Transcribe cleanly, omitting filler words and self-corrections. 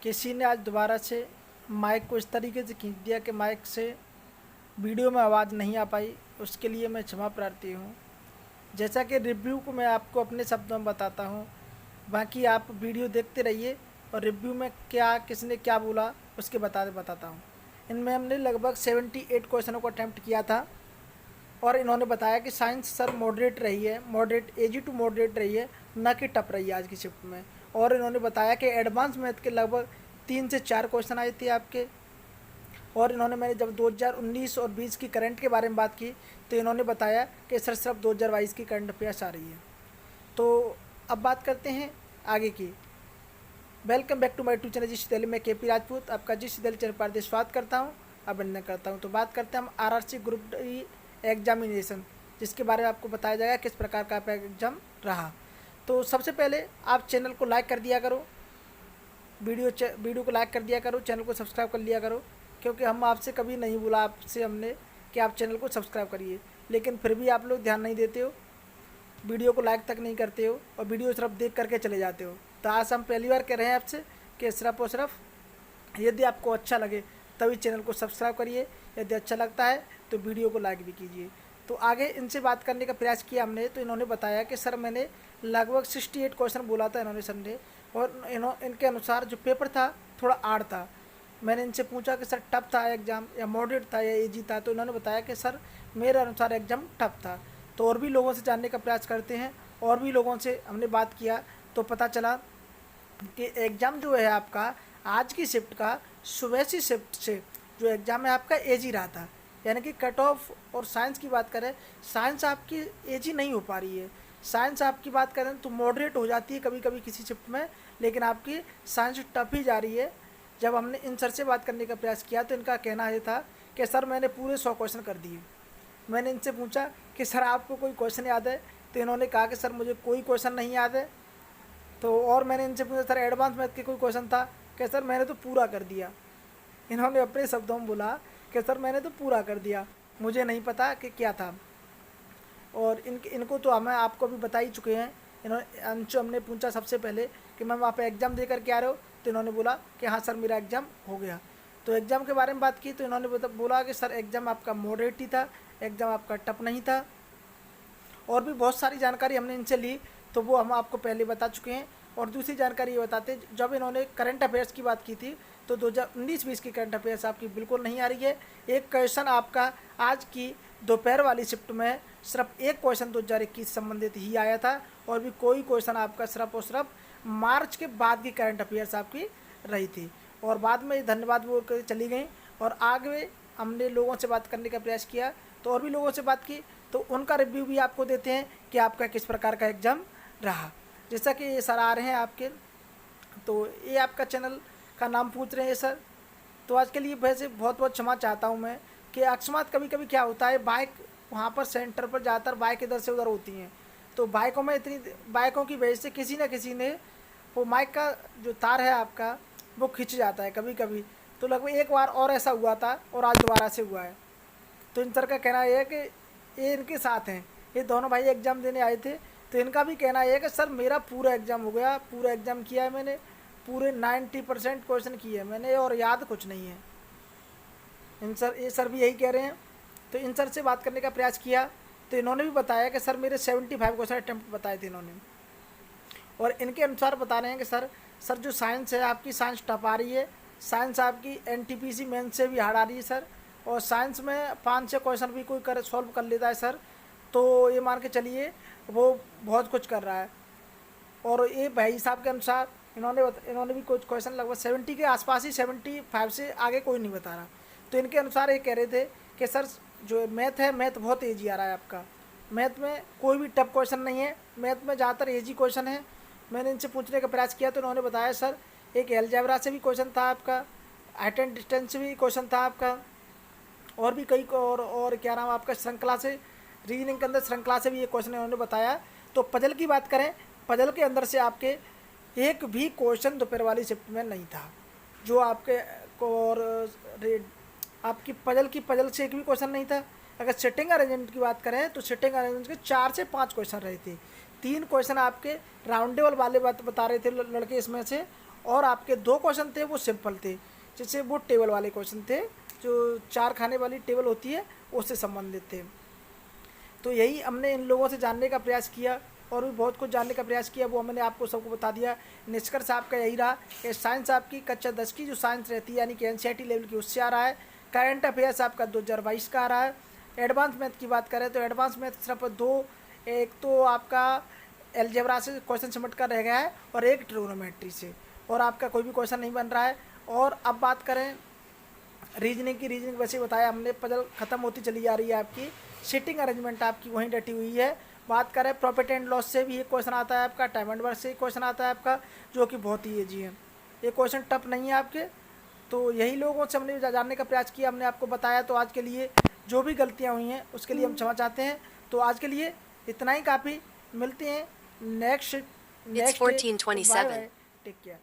किसी ने आज दोबारा से माइक को इस तरीके से खींच दिया कि माइक से वीडियो में आवाज़ नहीं आ पाई, उसके लिए मैं क्षमा प्रार्थी हूँ। जैसा कि रिव्यू को मैं आपको अपने शब्दों में बताता हूँ, बाकी आप वीडियो देखते रहिए और रिव्यू में क्या किसने क्या बोला उसके बताता हूँ। इनमें हमने लगभग 78 क्वेश्चनों को अटैम्प्ट किया था और इन्होंने बताया कि साइंस सर मॉडरेट रही है, मॉडरेट एजी टू मॉडरेट रही है, ना कि टफ रही है आज की शिफ्ट में। और इन्होंने बताया कि एडवांस मैथ के लगभग 3 से 4 क्वेश्चन आए थे आपके। और इन्होंने मैंने जब 2019 और 20 की करंट के बारे में बात की तो इन्होंने बताया कि सर सिर्फ 2022 की करंट अफेयर्स आ रही है। तो अब बात करते हैं आगे की। Welcome back to my to channel जिस दिल्ली में केपी राजपूत आपका जिस दिल्ली चैनल पर स्वागत करता हूँ, अभिनंदन करता हूँ। तो बात करते हैं हम आरआरसी ग्रुप डी एग्जामिनेशन, जिसके बारे में आपको बताया जाएगा किस प्रकार का एग्जाम रहा। तो सबसे पहले आप चैनल को लाइक कर दिया करो, वीडियो को लाइक कर दिया करो, चैनल को सब्सक्राइब कर लिया करो, क्योंकि हम आपसे कभी नहीं बोला आपसे हमने कि आप चैनल को सब्सक्राइब करिए, लेकिन फिर भी आप लोग ध्यान नहीं देते हो, वीडियो को लाइक तक नहीं करते हो और वीडियो सिर्फ देख करके चले जाते हो। तो आज हम पहली बार कह रहे हैं आपसे कि सिर्फ और सिर्फ यदि आपको अच्छा लगे तभी चैनल को सब्सक्राइब करिए, यदि अच्छा लगता है तो वीडियो को लाइक भी कीजिए। तो आगे इनसे बात करने का प्रयास किया हमने, तो इन्होंने बताया कि सर मैंने लगभग 68 क्वेश्चन बोला था इन्होंने संडे, और इनके अनुसार जो पेपर था थोड़ा हार्ड था। मैंने इनसे पूछा कि सर टफ था एग्ज़ाम या मॉडरेट था या इजी था, तो इन्होंने बताया कि सर मेरे अनुसार एग्ज़ाम टफ था। तो और भी लोगों से जानने का प्रयास करते हैं, और भी लोगों से हमने बात किया तो पता चला कि एग्ज़ाम जो है आपका आज की शिफ्ट का सुबह की शिफ्ट से जो एग्ज़ाम है आपका एजी रहा था, यानी कि कट ऑफ। और साइंस की बात करें, साइंस आपकी एजी नहीं हो पा रही है। साइंस आपकी बात करें तो मॉडरेट हो जाती है कभी कभी किसी शिफ्ट में, लेकिन आपकी साइंस टफ ही जा रही है। जब हमने इन सर से बात करने का प्रयास किया तो इनका कहना ये था कि सर मैंने पूरे 100 क्वेश्चन कर दिए। मैंने इनसे पूछा कि सर आपको कोई क्वेश्चन याद है, तो इन्होंने कहा कि सर मुझे कोई क्वेश्चन नहीं याद है। तो और मैंने इनसे पूछा सर एडवांस मैथ के कोई क्वेश्चन था, कि सर मैंने तो पूरा कर दिया। इन्होंने अपने शब्दों में बोला कि सर मैंने तो पूरा कर दिया, मुझे नहीं पता कि क्या था। और इनको तो हमें आपको भी बता ही चुके हैं। इनसे हमने पूछा सबसे पहले कि मैम आप एग्ज़ाम दे कर के आ रहे हो, तो इन्होंने बोला कि हाँ सर मेरा एग्ज़ाम हो गया। तो एग्ज़ाम के बारे में बात की तो इन्होंने बोला कि सर एग्ज़ाम आपका मॉडरेट ही था, एग्ज़ाम आपका टफ नहीं था। और भी बहुत सारी जानकारी हमने इनसे ली, तो वो हम आपको पहले बता चुके हैं। और दूसरी जानकारी ये बताते, जब इन्होंने करंट अफेयर्स की बात की थी तो 2019-20 की करंट अफेयर्स आपकी बिल्कुल नहीं आ रही है। एक क्वेश्चन आपका आज की दोपहर वाली शिफ्ट में सिर्फ एक क्वेश्चन 2021 संबंधित ही आया था, और भी कोई क्वेश्चन आपका सिर्फ और सिर्फ मार्च के बाद की करंट अफेयर्स आपकी रही थी। और बाद में धन्यवाद बोल कर चली गई। और आगे हमने लोगों से बात करने का प्रयास किया, तो और भी लोगों से बात की, तो उनका रिव्यू भी आपको देते हैं कि आपका किस प्रकार का एग्ज़ाम रहा। जैसा कि ये सर आ रहे हैं आपके, तो ये आपका चैनल का नाम पूछ रहे हैं सर। तो आज के लिए वैसे बहुत बहुत क्षमा चाहता हूँ मैं कि अकस्मात कभी कभी क्या होता है, बाइक वहाँ पर सेंटर पर ज़्यादातर बाइक इधर से उधर होती हैं, तो बाइकों में इतनी बाइकों की वजह से किसी न किसी ने वो माइक का जो तार है आपका वो खिंच जाता है कभी कभी। तो लगभग एक बार और ऐसा हुआ था और आज दोबारा से हुआ है। तो इन सर का कहना यह है कि ये इनके साथ हैं, ये दोनों भाई एग्ज़ाम देने आए थे, तो इनका भी कहना यह है कि सर मेरा पूरा एग्ज़ाम हो गया, पूरा एग्ज़ाम किया है मैंने, पूरे 90% क्वेश्चन किए हैं मैंने और याद कुछ नहीं है। ये सर भी यही कह रहे हैं। तो इन सर से बात करने का प्रयास किया तो इन्होंने भी बताया कि सर मेरे 75 क्वेश्चन अटैम्प्ट बताए थे इन्होंने। और इनके अनुसार बता रहे हैं कि सर जो साइंस है आपकी साइंस टफ आ रही है, साइंस आपकी एनटीपीसी मेन से भी हार्ड आ रही है सर। और साइंस में 5-6 क्वेश्चन भी कोई सॉल्व कर लेता है सर, तो ये मान के चलिए वो बहुत कुछ कर रहा है। और ये भाई साहब के अनुसार इन्होंने भी कुछ क्वेश्चन लगभग 70 के आसपास ही, 75 से आगे कोई नहीं बता रहा। तो इनके अनुसार ये कह रहे थे कि सर जो मैथ है, मैथ बहुत ईजी आ रहा है आपका, मैथ में कोई भी टफ क्वेश्चन नहीं है, मैथ में ज़्यादातर ईजी क्वेश्चन है। मैंने इनसे पूछने का प्रयास किया तो उन्होंने बताया सर एक अलजेब्रा से भी क्वेश्चन था आपका, हाइट एंड डिस्टेंस से भी क्वेश्चन था आपका, और भी कई और क्या नाम आपका श्रृंखला से, रीजनिंग के अंदर श्रृंखला से भी ये क्वेश्चन इन्होंने बताया। तो पजल की बात करें, पजल के अंदर से आपके एक भी क्वेश्चन दोपहर वाली शिफ्ट में नहीं था जो आपके और आपकी पजल से एक भी क्वेश्चन नहीं था। अगर सिटिंग अरेंजमेंट की बात करें तो सिटिंग अरेंजमेंट के 4 से 5 क्वेश्चन रहे थे। 3 क्वेश्चन आपके राउंडेबल वाले बात बता रहे थे लड़के इसमें से, और आपके 2 क्वेश्चन थे वो सिंपल थे, जैसे वो टेबल वाले क्वेश्चन थे जो 4 खाने वाली टेबल होती है उससे संबंधित थे। तो यही हमने इन लोगों से जानने का प्रयास किया और भी बहुत कुछ जानने का प्रयास किया, वो मैंने आपको सबको बता दिया। निष्कर्ष आपका यही रहा कि साइंस आपकी कक्षा 10 की जो साइंस रहती है यानी कि एनसीईआरटी लेवल की उससे आ रहा है। करंट अफेयर्स आपका 2022 का आ रहा है। एडवांस मैथ की बात करें तो एडवांस मैथ सिर्फ 2, एक तो आपका अलजेब्रा से क्वेश्चन सबमिट कर रह गया है और एक ट्रिग्नोमेट्री से, और आपका कोई भी क्वेश्चन नहीं बन रहा है। और अब बात करें रीजनिंग की, रीजनिंग वैसे बताया हमने, पजल ख़त्म होती चली जा रही है आपकी, सीटिंग अरेंजमेंट आपकी वहीं डटी हुई है। बात करें प्रॉफिट एंड लॉस से भी एक क्वेश्चन आता है आपका, टाइम एंड वर्क से एक क्वेश्चन आता है आपका, जो कि बहुत ही ईजी है, ये क्वेश्चन टफ नहीं है आपके। तो यही लोगों से हमने जानने का प्रयास किया, हमने आपको बताया। तो आज के लिए जो भी गलतियाँ हुई हैं उसके लिए हम क्षमा चाहते हैं। तो आज के लिए इतना ही काफ़ी, मिलते हैं next It's next day. 1427. Bye bye, take care.